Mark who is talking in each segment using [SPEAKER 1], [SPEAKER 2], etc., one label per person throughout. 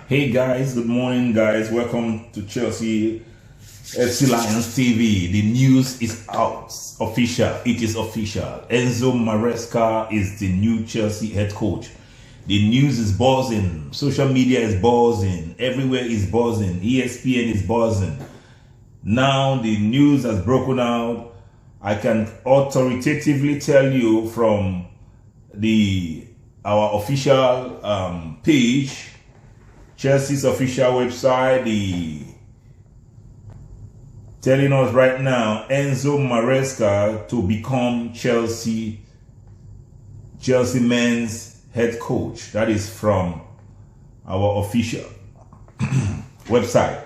[SPEAKER 1] Hey guys, good morning guys. Welcome to Chelsea FC Lions TV. The news is out. Official. It is official. Enzo Maresca is the new Chelsea head coach. The news is buzzing. Social media is buzzing. Everywhere is buzzing. ESPN is buzzing. Now the news has broken out. I can authoritatively tell you from our official page, Chelsea's official website, telling us right now Enzo Maresca to become Chelsea men's head coach. That is from our official website.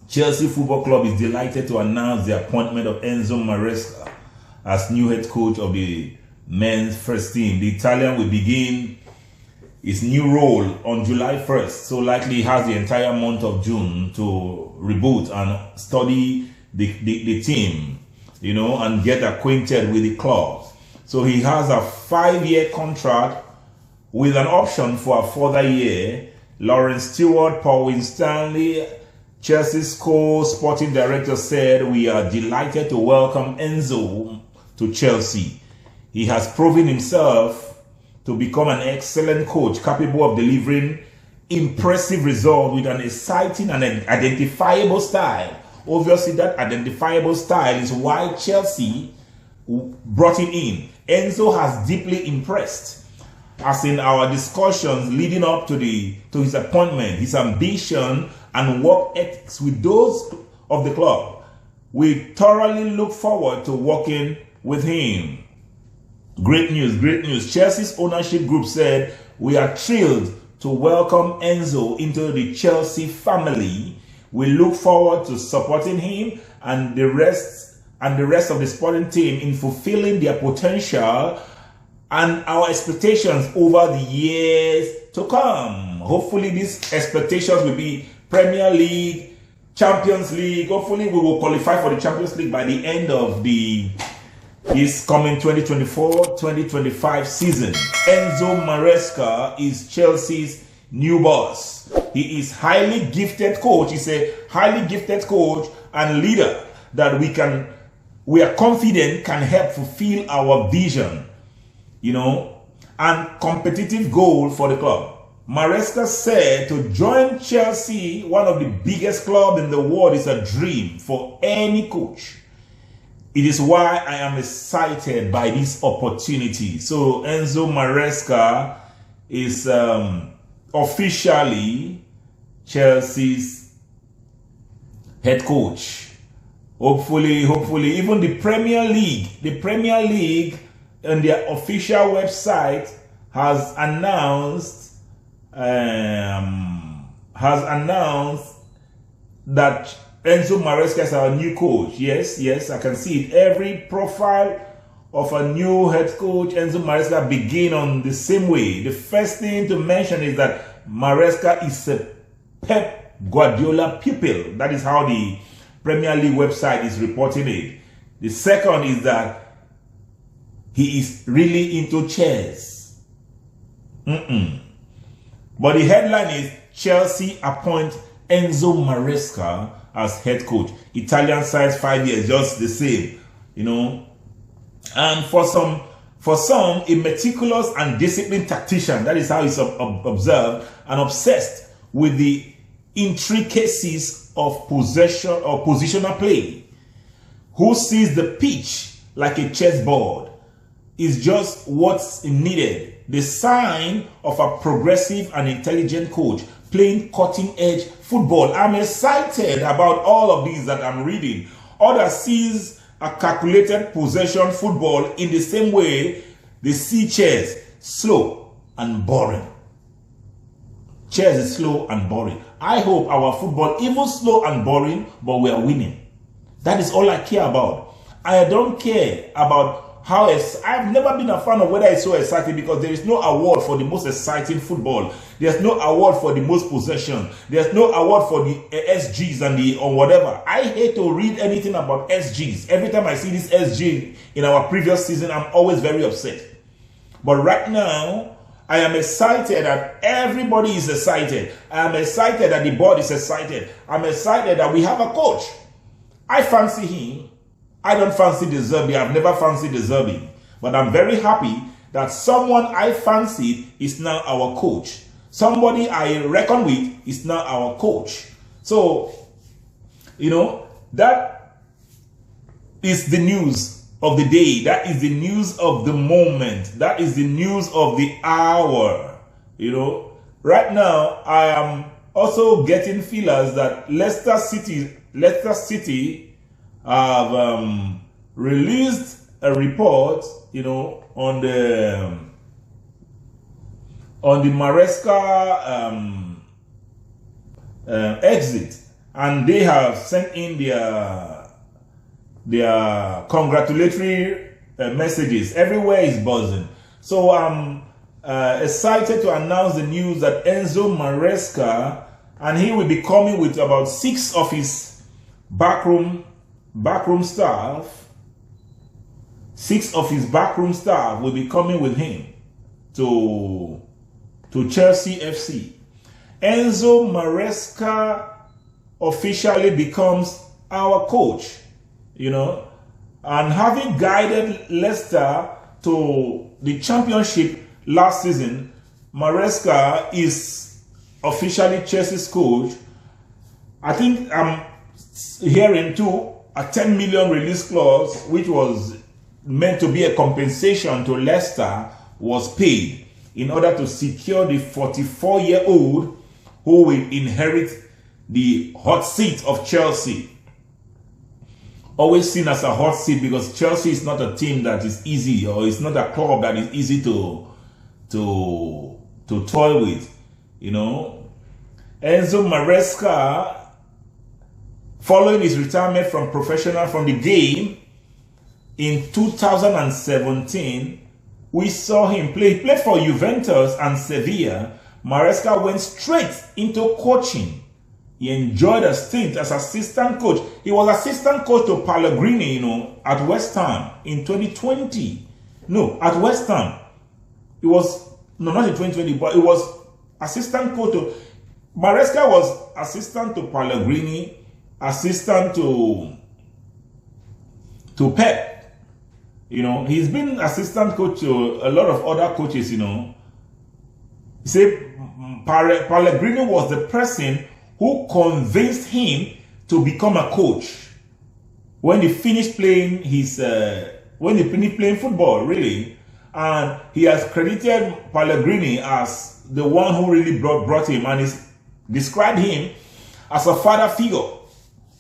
[SPEAKER 1] Chelsea Football Club is delighted to announce the appointment of Enzo Maresca as new head coach of the men's first team. The Italian will begin his new role on July 1st, so likely he has the entire month of June to reboot and study the team, and get acquainted with the club. So he has a 5-year contract with an option for a further year. Laurence, Stewart, Winstanley, Chelsea's co-sporting director, said, "We are delighted to welcome Enzo to Chelsea. He has proven himself to become an excellent coach, capable of delivering impressive results with an exciting and identifiable style." Obviously, that identifiable style is why Chelsea brought him in. Enzo has deeply impressed, as in our discussions leading up to his appointment, his ambition and work ethics with those of the club. We thoroughly look forward to working with him. Great news, great news. Chelsea's ownership group said, "We are thrilled to welcome Enzo into the Chelsea family. We look forward to supporting him and the rest of the sporting team in fulfilling their potential and our expectations over the years to come." Hopefully these expectations will be Premier League, Champions League. Hopefully we will qualify for the Champions League by the end of this coming 2024-2025 season. Enzo Maresca is Chelsea's new boss. He is highly gifted coach. He's a highly gifted coach and leader that we are confident can help fulfill our vision, and competitive goal for the club. Maresca said to join Chelsea, one of the biggest clubs in the world, is a dream for any coach. It is why I am excited by this opportunity. So Enzo Maresca is officially Chelsea's head coach. Hopefully, even the Premier League on their official website has announced that Enzo Maresca is our new coach. Yes, I can see it. Every profile of a new head coach, Enzo Maresca, begin on the same way. The first thing to mention is that Maresca is a Pep Guardiola pupil. That is how the Premier League website is reporting it. The second is that he is really into chess. But the headline is Chelsea appoint Enzo Maresca as head coach. Italian signs 5 years, just the same, And for some, a meticulous and disciplined tactician, that is how he's observed, and obsessed with the intricacies of possession or positional play, who sees the pitch like a chessboard, is just what's needed. The sign of a progressive and intelligent coach playing cutting-edge football. I'm excited about all of these that I'm reading. Others sees a calculated possession football in the same way they see chess, slow and boring. Chess is slow and boring. I hope our football, even slow and boring, but we are winning. That is all I care about. I don't care about I've never been a fan of whether it's so exciting, because there is no award for the most exciting football. There's no award for the most possession. There's no award for the SGs and or whatever. I hate to read anything about SGs. Every time I see this SG in our previous season, I'm always very upset. But right now, I am excited that everybody is excited. I am excited that the board is excited. I'm excited that we have a coach. I fancy him. I don't fancy De Zerbi. I've never fancied De Zerbi. But I'm very happy that someone I fancied is now our coach. Somebody I reckon with is now our coach. So, that is the news of the day. That is the news of the moment. That is the news of the hour. Right now, I am also getting feelers that Leicester City have released a report, on the Maresca exit, and they have sent in their congratulatory messages. Everywhere is buzzing. So I'm excited to announce the news that Enzo Maresca, and he will be coming with about 6 of his backroom staff. 6 of his backroom staff will be coming with him to Chelsea FC. Enzo Maresca officially becomes our coach, and having guided Leicester to the championship last season, Maresca is officially Chelsea's coach. I think I'm hearing too a 10 million release clause, which was meant to be a compensation to Leicester, was paid in order to secure the 44-year-old who will inherit the hot seat of Chelsea. Always seen as a hot seat because Chelsea is not a team that is easy, or it's not a club that is easy to toy with. Enzo Maresca, following his retirement from the game, in 2017, we saw him play. He played for Juventus and Sevilla. Maresca went straight into coaching. He enjoyed a stint as assistant coach. He was assistant coach to Pellegrini, at West Ham in 2020. No, at West Ham. It was, no, not in 2020, but it was assistant coach to... Maresca was assistant to Pellegrini, assistant to Pep. He's been assistant coach to a lot of other coaches, You see, Pellegrini was the person who convinced him to become a coach when he finished playing football, really. And he has credited Pellegrini as the one who really brought him, and he's described him as a father figure.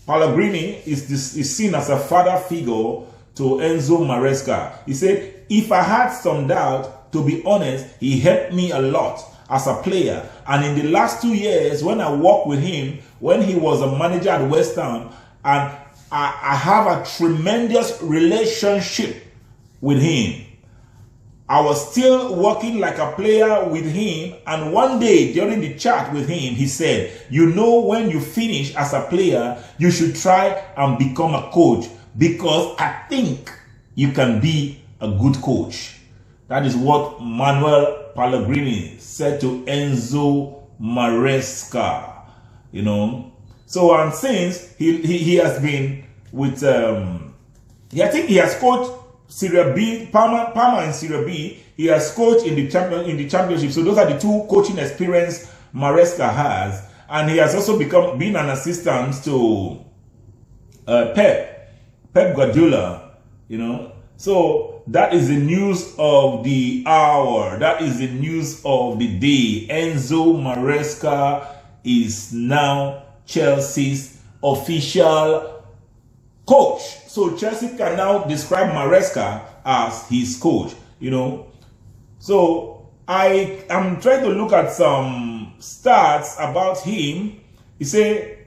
[SPEAKER 1] Pellegrini is seen as a father figure to Enzo Maresca. He said, if I had some doubt, to be honest, he helped me a lot as a player. And in the last 2 years, when I worked with him, when he was a manager at West Ham, and I have a tremendous relationship with him. I was still working like a player with him, and one day during the chat with him, he said, when you finish as a player, you should try and become a coach, because I think you can be a good coach. That is what Manuel Pellegrini said to Enzo Maresca, So, and since he has been with, I think he has coached Serie B, Parma in Serie B. He has coached in the championship. So those are the 2 coaching experience Maresca has, and he has also been an assistant to Pep Guardiola. So that is the news of the hour. That is the news of the day. Enzo Maresca is now Chelsea's official coach. So Chelsea can now describe Maresca as his coach, So I am trying to look at some stats about him. He said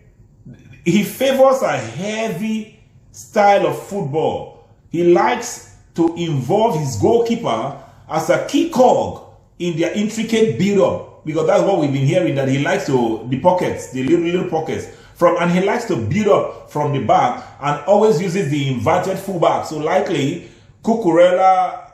[SPEAKER 1] he favors a heavy style of football. He likes to involve his goalkeeper as a key cog in their intricate build-up, because that's what we've been hearing, that he likes to, the pockets, the little pockets, and he likes to build up from the back and always uses the inverted fullback. So likely Cucurella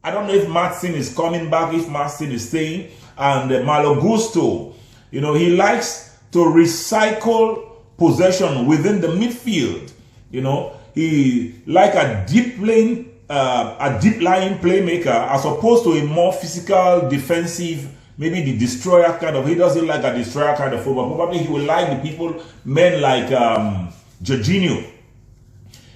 [SPEAKER 1] I don't know if Martin is coming back, if Martin is staying, and Malo Gusto, you know, he likes to recycle possession within the midfield. You know, he like a deep lying playmaker as opposed to a more physical, defensive, maybe the destroyer kind of. He doesn't like a destroyer kind of football. Probably he will like the people, men like Jorginho.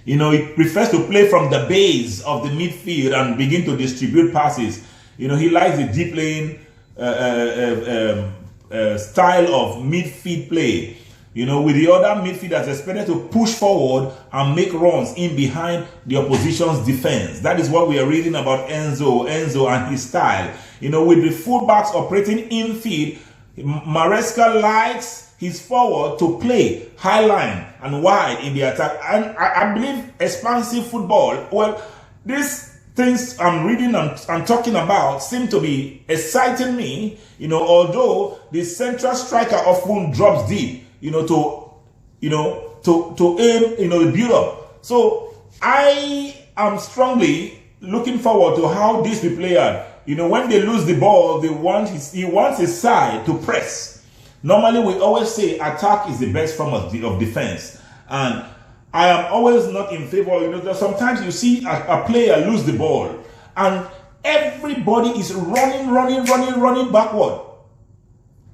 [SPEAKER 1] You know, he prefers to play from the base of the midfield and begin to distribute passes. You know, he likes the deep lane style of midfield play. You know, with the other midfielders expected to push forward and make runs in behind the opposition's defense. That is what we are reading about Enzo and his style. You know, with the fullbacks operating infield, Maresca likes his forward to play high line and wide in the attack. And I believe expansive football, well, these things I'm reading and talking about seem to be exciting me, you know, although the central striker often drops deep, you know, to aim, you know, build up. So I am strongly looking forward to how this will play out. You know, when they lose the ball, he wants his side to press. Normally, we always say attack is the best form of defense. And I am always not in favor. You know, sometimes you see a player lose the ball and everybody is running backward.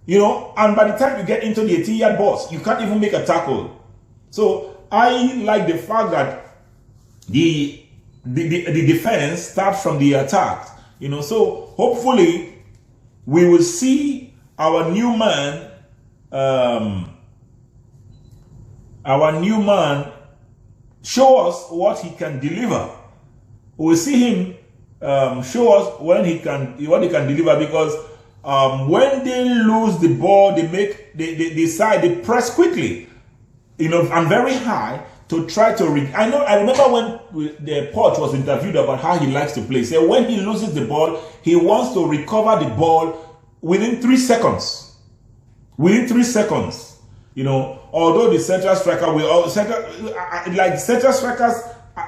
[SPEAKER 1] You know, and by the time you get into the 18-yard box, you can't even make a tackle. So I like the fact that the defense starts from the attack. You know, so hopefully we will see our new man show us what he can deliver. We'll see him show us what he can deliver, because when they lose the ball, they press quickly, you know, and very high to try to I remember when the Poch was interviewed about how he likes to play. So when he loses the ball, he wants to recover the ball within 3 seconds. Within 3 seconds, you know. Although the central striker central strikers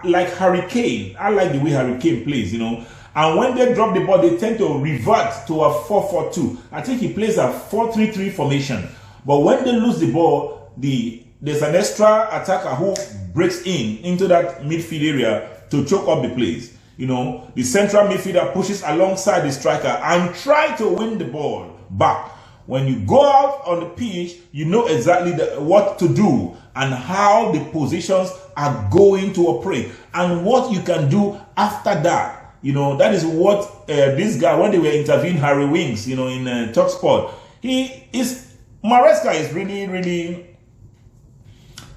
[SPEAKER 1] like Hurricane. I like the way Hurricane plays, you know. And when they drop the ball, they tend to revert to a 4-4-2. I think he plays a 4-3-3 formation. But when they lose the ball, there's an extra attacker who breaks into that midfield area to choke up the plays. You know, the central midfielder pushes alongside the striker and try to win the ball back. When you go out on the pitch, you know exactly what to do and how the positions are going to operate and what you can do after that. You know, that is what this guy, when they were interviewing Harry Winks, you know, in TalkSport, Maresca is really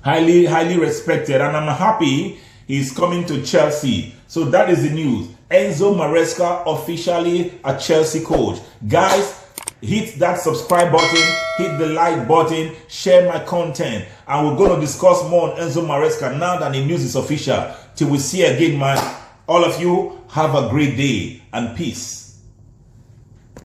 [SPEAKER 1] highly respected, and I'm happy he's coming to Chelsea. So that is the news. Enzo Maresca officially a Chelsea coach. Guys, hit that subscribe button, hit the like button, share my content, and we're going to discuss more on Enzo Maresca now that the news is official. Till we see again, man. All of you have a great day and peace.